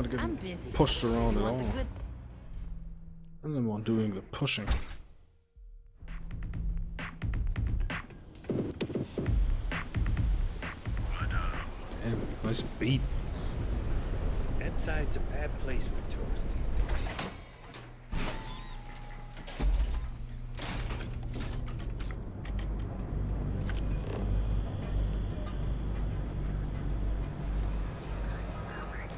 not I'm getting busy. pushed around at Want all. the good? I'm the one doing the pushing. Damn, nice beat. Inside's a bad place for tourists these days.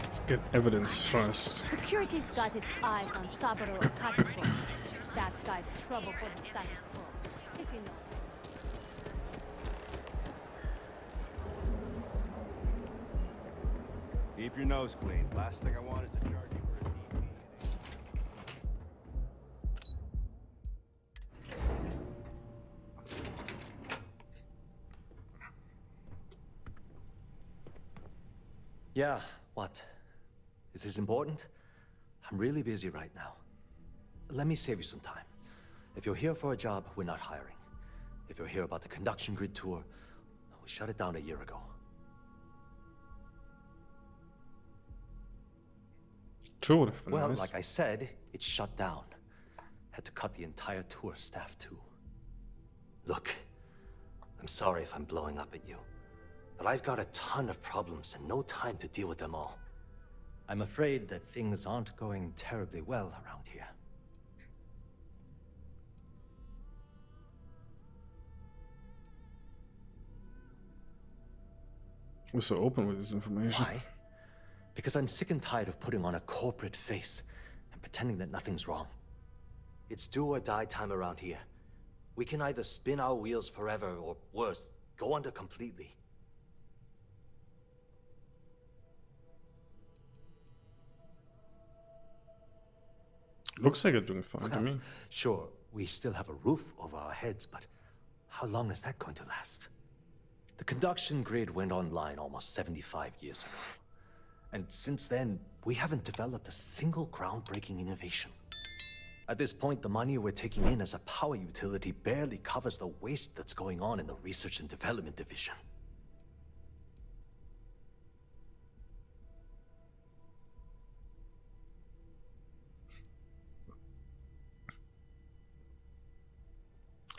Let's get evidence first. Security's got its eyes on Saburo Akatsuki. That guy's trouble for the status quo, if you know. Keep your nose clean. Last thing I want is to charge you for a DP. Yeah, what? Is this important? I'm really busy right now. Let me save you some time. If you're here for a job, we're not hiring. If you're here about the conduction grid tour, we shut it down a year ago. Sure would have been Well, nice. like I said, it's shut down. Had to cut the entire tour staff too. Look, I'm sorry if I'm blowing up at you, but I've got a ton of problems and no time to deal with them all. I'm afraid that things aren't going terribly well around here. We're so open with this information. Why? Because I'm sick and tired of putting on a corporate face and pretending that nothing's wrong. It's do or die time around here. We can either spin our wheels forever or worse, go under completely. Looks like you're doing fine to me. Sure, we still have a roof over our heads, but how long is that going to last? The conduction grid went online almost 75 years ago. And since then, we haven't developed a single groundbreaking innovation. At this point, the money we're taking in as a power utility barely covers the waste that's going on in the research and development division.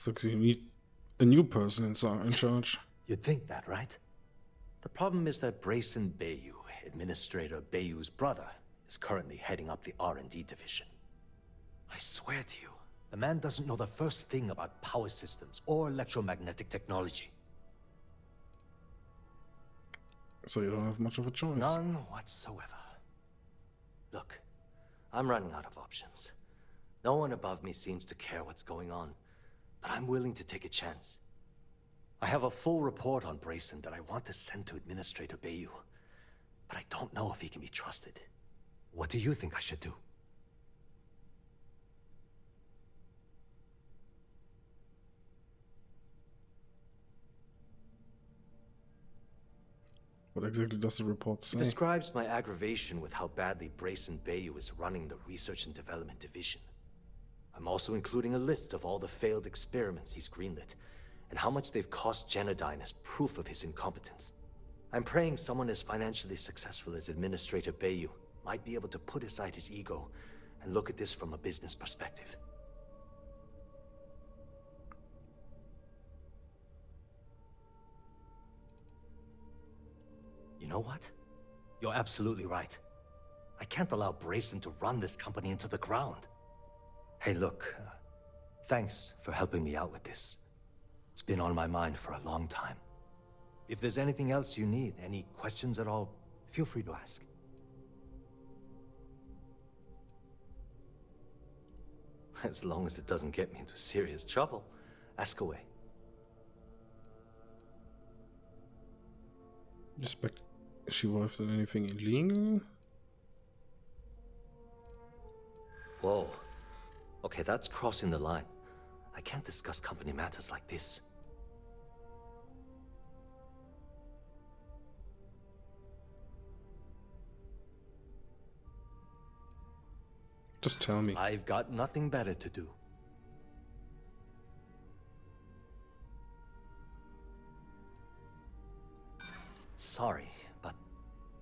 Looks like you need a new person in charge. You'd think that, right? The problem is that Brayson Bayou, Administrator Bayou's brother, is currently heading up the R&D division. I swear to you, the man doesn't know the first thing about power systems or electromagnetic technology. So you don't have much of a choice. None whatsoever. Look, I'm running out of options. No one above me seems to care what's going on, but I'm willing to take a chance. I have a full report on Brayson that I want to send to Administrator Bayou, but I don't know if he can be trusted. What do you think I should do? What exactly does the report say? It describes my aggravation with how badly Brayson Bayou is running the Research and Development Division. I'm also including a list of all the failed experiments he's greenlit, and how much they've cost Genodyne as proof of his incompetence. I'm praying someone as financially successful as Administrator Bayou might be able to put aside his ego and look at this from a business perspective. You know what? You're absolutely right. I can't allow Brayson to run this company into the ground. Hey, look, thanks for helping me out with this. It's been on my mind for a long time. If there's anything else you need, any questions at all, feel free to ask. As long as it doesn't get me into serious trouble, ask away. Expect she involved in anything illegal? Whoa. Okay, that's crossing the line. I can't discuss company matters like this. Just tell me. I've got nothing better to do. Sorry, but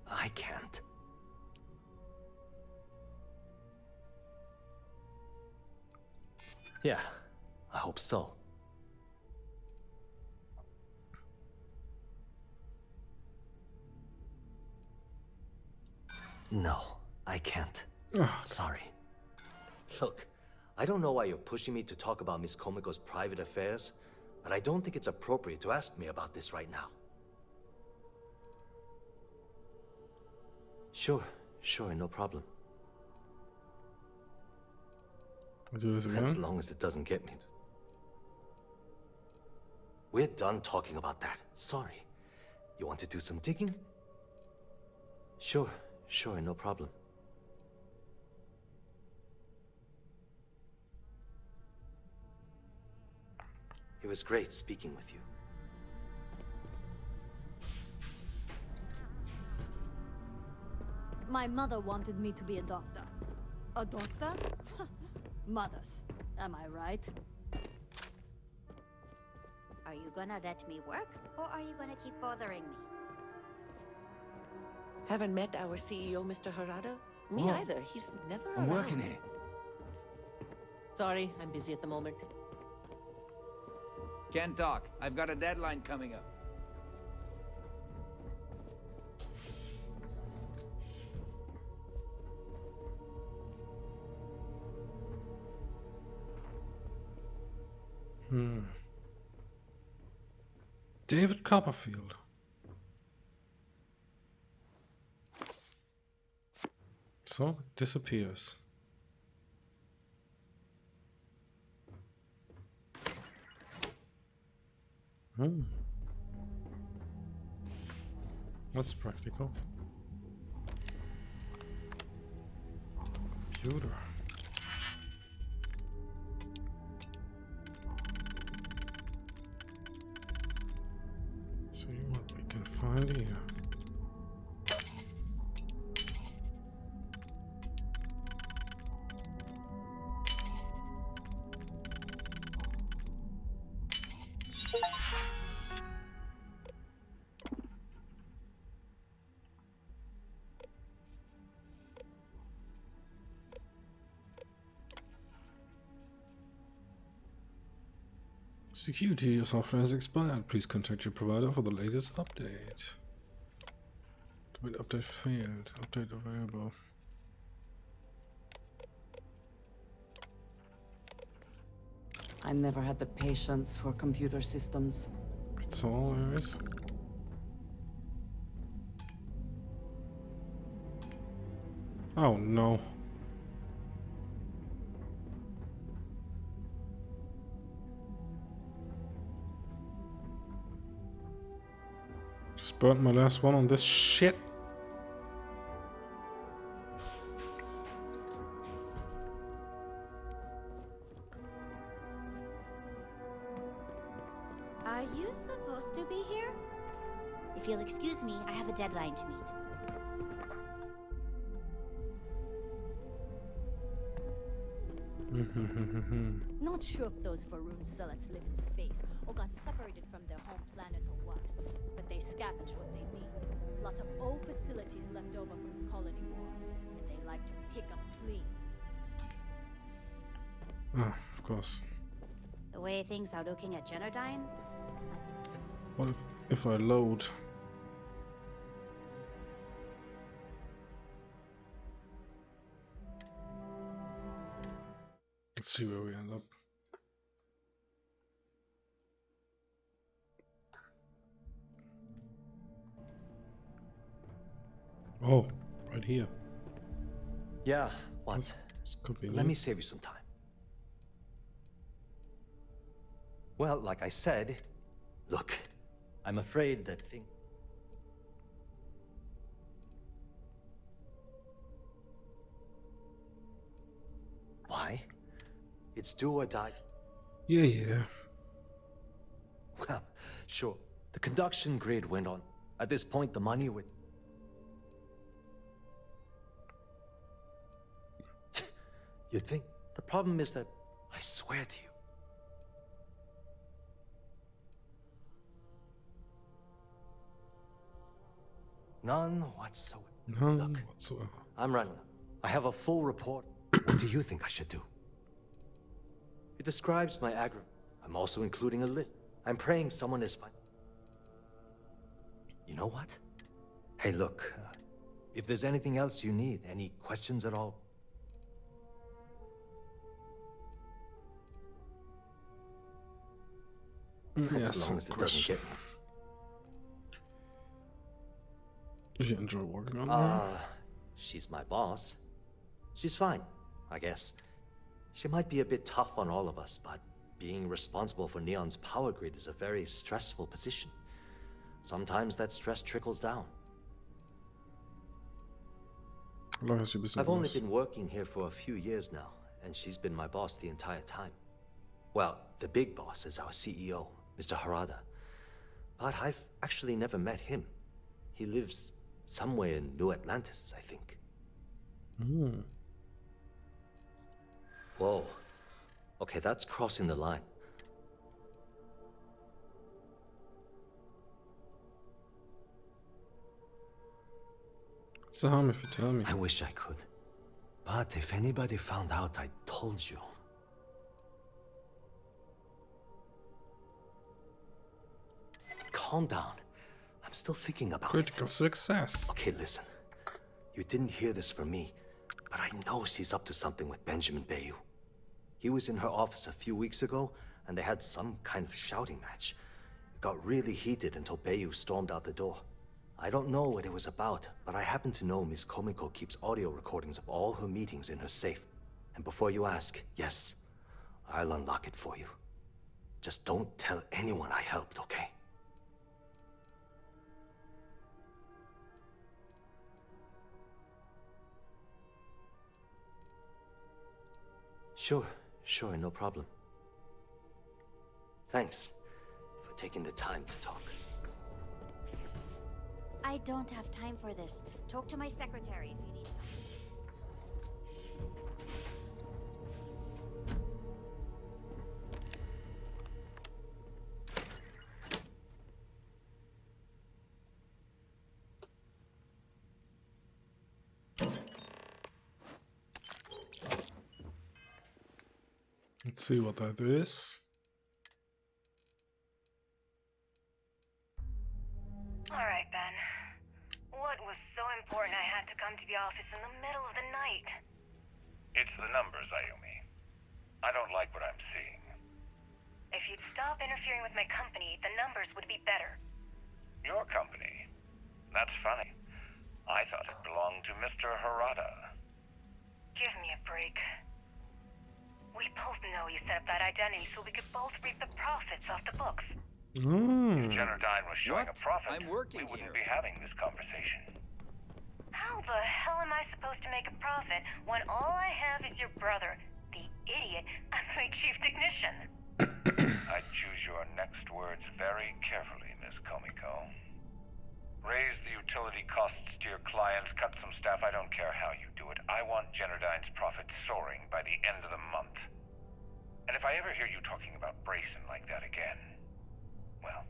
I can't. Yeah, I hope so. No, I can't. Ah, Sorry. Look, I don't know why you're pushing me to talk about Miss Komiko's private affairs, but I don't think it's appropriate to ask me about this right now. Sure, no problem. I'll do this As again. long as it doesn't get me. We're done talking about that. Sorry. You want to do some digging? Sure, no problem. It was great speaking with you. My mother wanted me to be a doctor. A doctor? Mothers. Am I right? Are you gonna let me work, or are you gonna keep bothering me? Haven't met our CEO, Mr. Harada? Me Whoa. either. He's never I'm around. working here. Sorry, I'm busy at the moment. Can't talk. I've got a deadline coming up. David Copperfield. So, it disappears. That's practical. Computer. See what we can find here. Security software has expired. Please contact your provider for the latest update. Wait, update failed. Update available. I never had the patience for computer systems. That's all there is. Oh no. Just burnt my last one on this shit. Are you supposed to be here? If you'll excuse me, I have a deadline to meet. Not sure if those Varun zealots live in space or got separated from their home planet or what, but they scavenge what they need. Lots of old facilities left over from the colony war, and they like to pick up clean. Ah, of course. The way things are looking at Genodyne, What if I load? Let's see where we end up. Oh, right here. Yeah, what? This could be Let neat. me save you some time. Well, like I said, look, I'm afraid that thing. Why? It's do or die. Yeah. Well, sure. The conduction grid went on. At this point, the money would. You'd think. The problem is that, I swear to you. None whatsoever. None Look, whatsoever. I'm running. I have a full report. What do you think I should do? It describes my I'm also including a list. I'm praying someone is fine. You know what? Hey, look. If there's anything else you need, any questions at all? As long as it doesn't get me. Do you enjoy working on her? She's my boss. She's fine, I guess. She might be a bit tough on all of us, but being responsible for Neon's power grid is a very stressful position. Sometimes that stress trickles down. How long has she been I've only been working here for a few years now, and she's been my boss the entire time. Well, the big boss is our CEO, Mr. Harada. But I've actually never met him. He lives somewhere in New Atlantis, I think. Whoa. Okay, that's crossing the line. It's a harm if you tell me. I wish I could. But if anybody found out I told you... Calm down. I'm still thinking about Critical success. Okay, listen. You didn't hear this from me, but I know she's up to something with Benjamin Bayou. He was in her office a few weeks ago, and they had some kind of shouting match. It got really heated until Bayou stormed out the door. I don't know what it was about, but I happen to know Miss Komiko keeps audio recordings of all her meetings in her safe. And before you ask, yes, I'll unlock it for you. Just don't tell anyone I helped, okay? Sure, no problem. Thanks for taking the time to talk. I don't have time for this. Talk to my secretary if you need Let's see what that is. Alright, Ben. What was so important I had to come to the office in the middle of the night? It's the numbers, Ayumi. I don't like what I'm seeing. If you'd stop interfering with my company, the numbers would be better. Your company? That's funny. I thought it belonged to Mr. Harada. Give me a break. We both know you set up that identity so we could both reap the profits off the books. If Generdyne was showing a profit, I'm working we wouldn't here. be having this conversation. How the hell am I supposed to make a profit when all I have is your brother, the idiot, as my chief technician? I'd choose your next words very carefully, Miss Komiko. Raise the utility costs to your clients, cut some staff, I don't care how you do it. I want Generdyne's profits soaring by the end of the month. And if I ever hear you talking about Brayson like that again, well,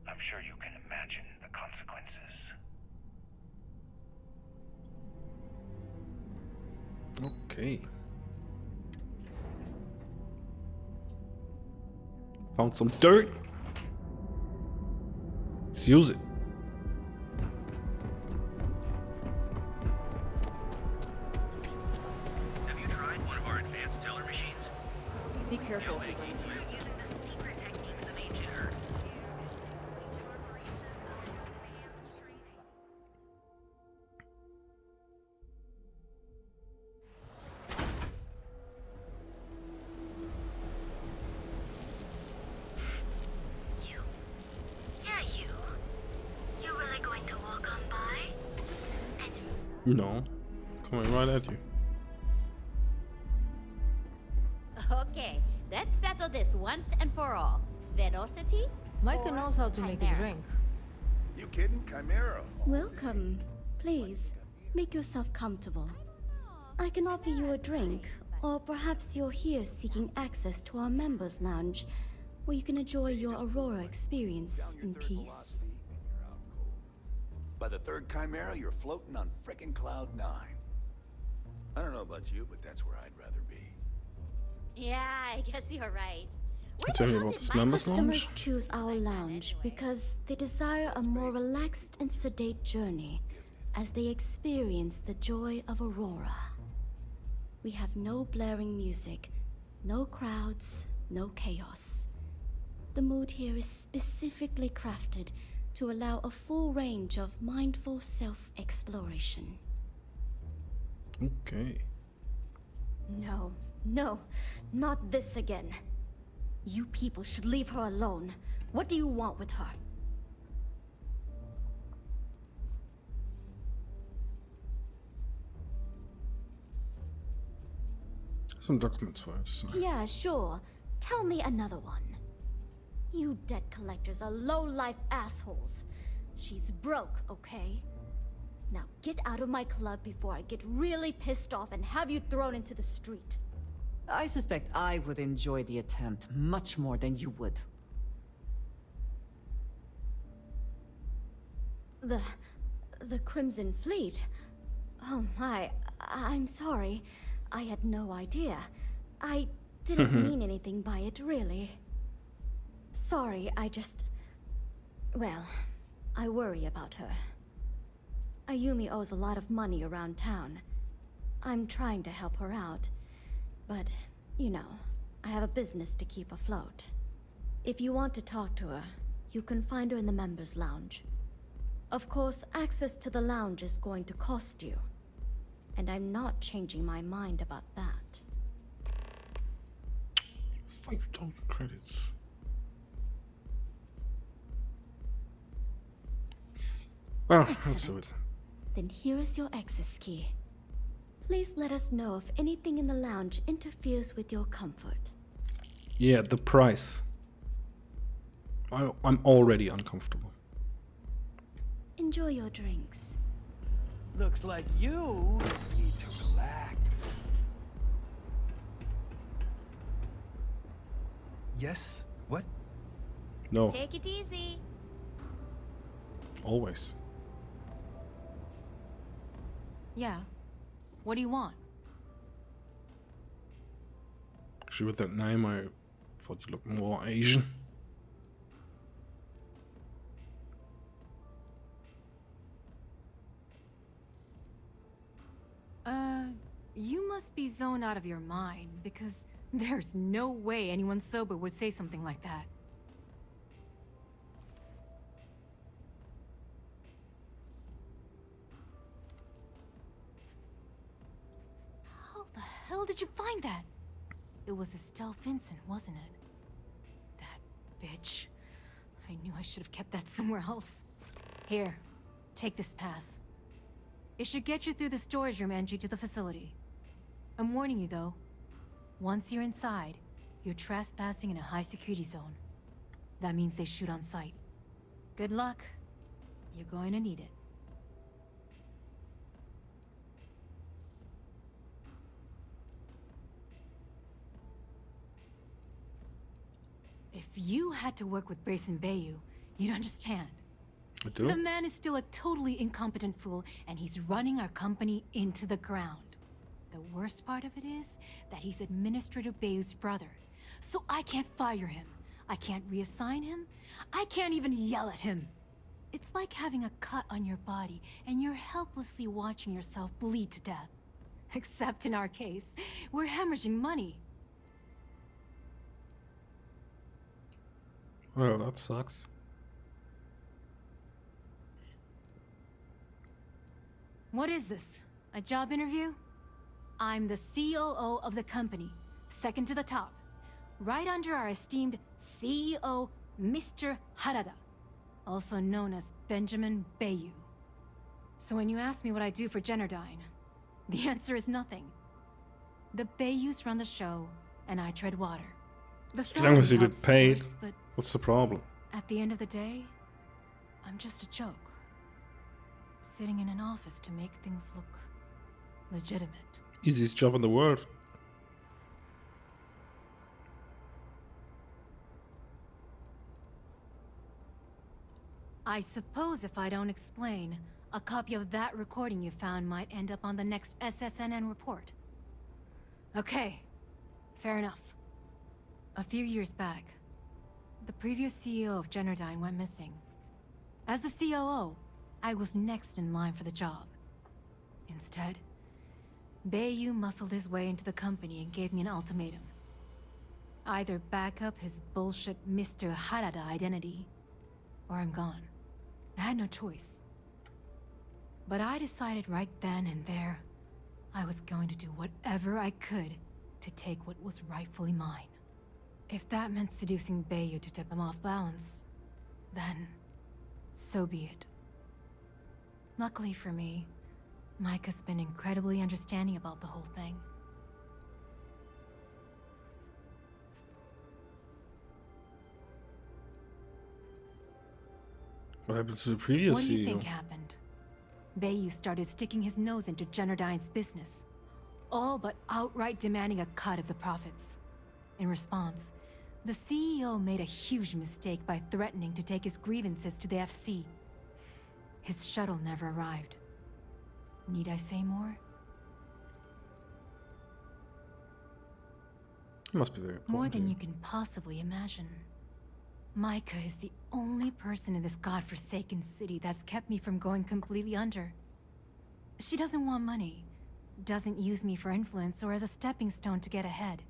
I'm sure you can imagine the consequences. Okay. Found some dirt. Let's use it. Have you tried one of our advanced teller machines? Be careful if you're going to. Using the secret techniques of ancient Earth. You. Yeah, you. You really going to walk on by? No. Coming right at you. Okay, let's settle this once and for all. Velocity? Micah or knows how to make a Chimera? drink. You kidding? Chimera. Welcome. Please, make yourself comfortable. I can offer you a drink, or perhaps you're here seeking access to our members' lounge, where you can enjoy your Aurora experience in peace. By the third Chimera, you're floating on frickin' Cloud 9. I don't know about you, but that's where I'd rather be. Yeah, I guess you're right. Tell me about this members Customers lounge. choose our lounge because they desire a more relaxed and sedate journey as they experience the joy of Aurora. We have no blaring music, no crowds, no chaos. The mood here is specifically crafted to allow a full range of mindful self-exploration. Okay. No, not this again. You people should leave her alone. What do you want with her? Some documents for her to sign. Yeah, sure. Tell me another one. You debt collectors are low-life assholes. She's broke, okay? Now get out of my club before I get really pissed off and have you thrown into the street. I suspect I would enjoy the attempt much more than you would. The Crimson Fleet? Oh my, I'm sorry. I had no idea. I didn't mean anything by it, really. Sorry, well, I worry about her. Ayumi owes a lot of money around town. I'm trying to help her out. But, you know, I have a business to keep afloat. If you want to talk to her, you can find her in the members' lounge. Of course, access to the lounge is going to cost you. And I'm not changing my mind about that. 5,000 credits. Well, let's do it. Then here is your access key. Please let us know if anything in the lounge interferes with your comfort. Yeah, the price. I'm already uncomfortable. Enjoy your drinks. Looks like you need to relax. Yes? What? No, Take it easy. always. Yeah. What do you want? Actually, with that name, I thought you looked more Asian. You must be zoned out of your mind, because there's no way anyone sober would say something like that. How the hell did you find that? It was Estelle Vincent, wasn't it? That bitch. I knew I should have kept that somewhere else. Here, take this pass. It should get you through the storage room entry to the facility. I'm warning you though. Once you're inside, you're trespassing in a high-security zone. That means they shoot on sight. Good luck. You're going to need it. If you had to work with Grayson Bayou, you'd understand. I do? The man is still a totally incompetent fool, and he's running our company into the ground. The worst part of it is that he's Administrator Bayou's brother. So I can't fire him. I can't reassign him. I can't even yell at him. It's like having a cut on your body, and you're helplessly watching yourself bleed to death. Except in our case, we're hemorrhaging money. Well, that sucks. What is this? A job interview? I'm the COO of the company, second to the top, right under our esteemed CEO, Mr. Harada, also known as Benjamin Bayou. So when you ask me what I do for Generdyne, the answer is nothing. The Bayous run the show, and I tread water. The As long as you get salary helps, of paid, course, but what's the problem? at the end of the day, I'm just a joke. Sitting in an office to make things look legitimate. Easiest job in the world. I suppose if I don't explain, a copy of that recording you found might end up on the next SSNN report. Okay, Fair enough. A few years back, the previous CEO of Generdyne went missing. As the COO, I was next in line for the job. Instead, Bayu muscled his way into the company and gave me an ultimatum. Either back up his bullshit Mr. Harada identity, or I'm gone. I had no choice. But I decided right then and there, I was going to do whatever I could to take what was rightfully mine. If that meant seducing Bayu to tip him off balance, then so be it. Luckily for me, Mike has been incredibly understanding about the whole thing. What happened to the previous What do you CEO? think happened? Bayu started sticking his nose into Generdyne's business, all but outright demanding a cut of the profits. In response, the CEO made a huge mistake by threatening to take his grievances to the FC. His shuttle never arrived. Need I say more? Must be very important. More than you can possibly imagine. Micah is the only person in this godforsaken city that's kept me from going completely under. She doesn't want money, doesn't use me for influence or as a stepping stone to get ahead.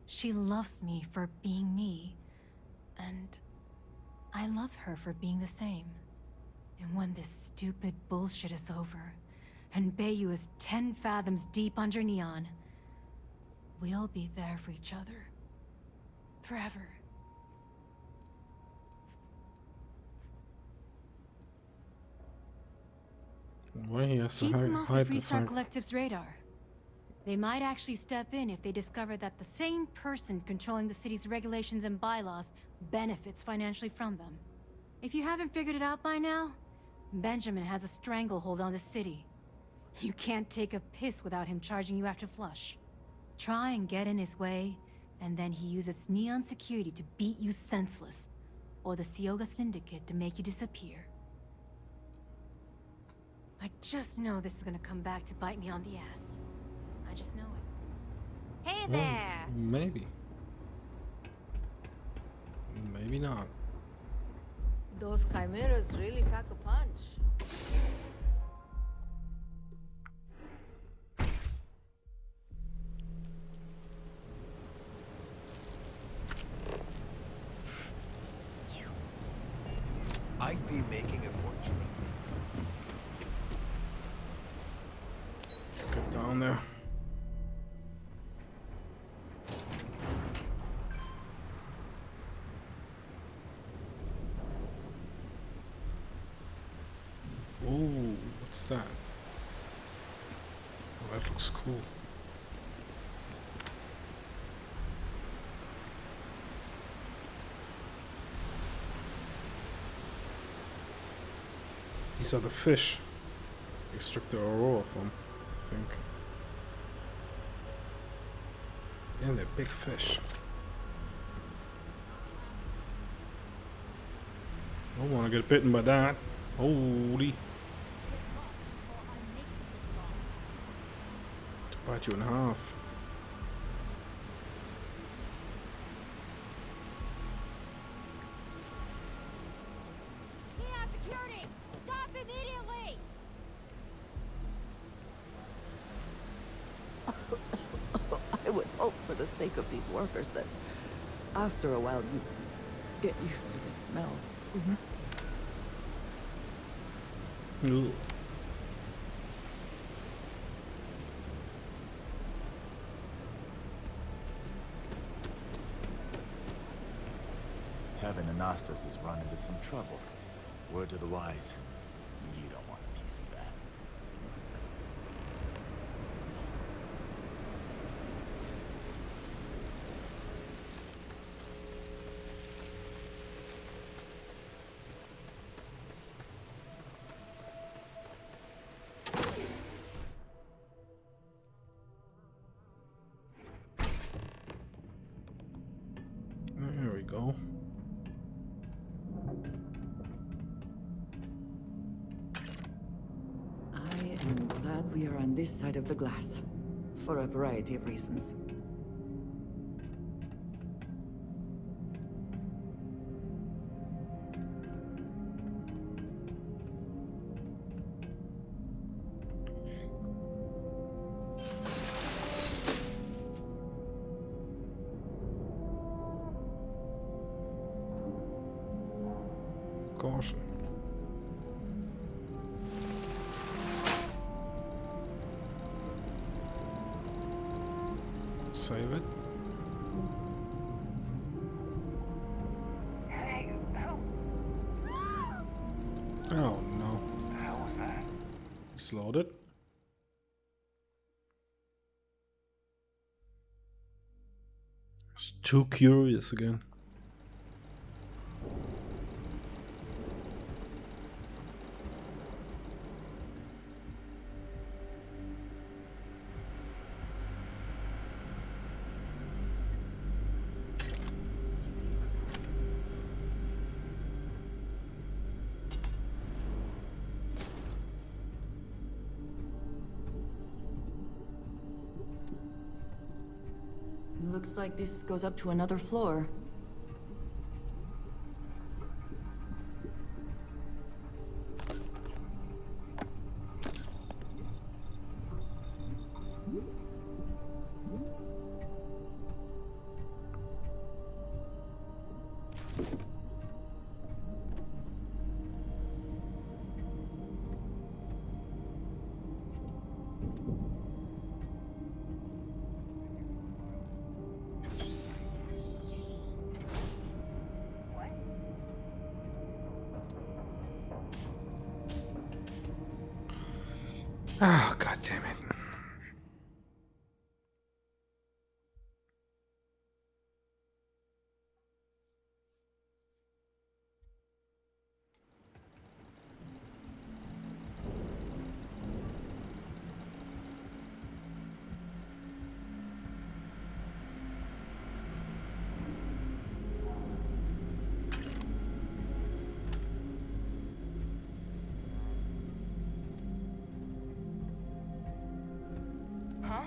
She loves me for being me, and I love her for being the same. And when this stupid bullshit is over, and Bayu is 10 fathoms deep under Neon, we'll be there for each other. Forever. Why he has to Keeps them off the hide the Freestar fact? Collective's radar. They might actually step in if they discover that the same person controlling the city's regulations and bylaws benefits financially from them. If you haven't figured it out by now, Benjamin has a stranglehold on the city. You can't take a piss without him charging you after flush. Try and get in his way, and then he uses Neon security to beat you senseless, or the Sioga Syndicate to make you disappear. I just know this is gonna come back to bite me on the ass. I just know it. Hey Well, there! maybe. Maybe not. Those chimeras really pack a punch. I'd be making a fortune. Let's get down there. Oh, what's that? Oh, that looks cool. These are the fish. Extract the aurora from, I think. Yeah, they're big fish. I don't want to get bitten by that. Holy. To bite you in half. Neon security! Stop immediately! I would hope for the sake of these workers that after a while you get used to the smell. Ugh. Tevin Anastas has run into some trouble. Word to the wise. You don't want a piece of that. There we go. I am glad we are on this side of the glass, for a variety of reasons. save it. Hey, who? Oh no. The hell was that? It's loaded. It's too curious again. Looks like this goes up to another floor. Ah, god damn it. Huh?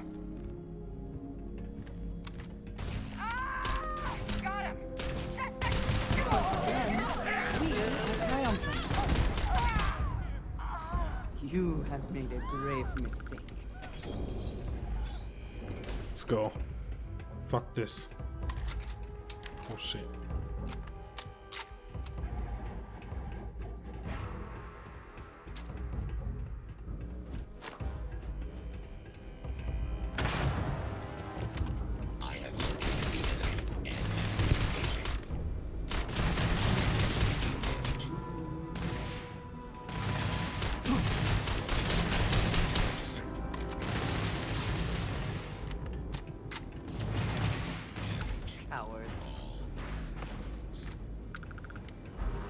Ah! Got him! You have made a grave mistake. Let's go. Fuck this. Oh shit. Cowards.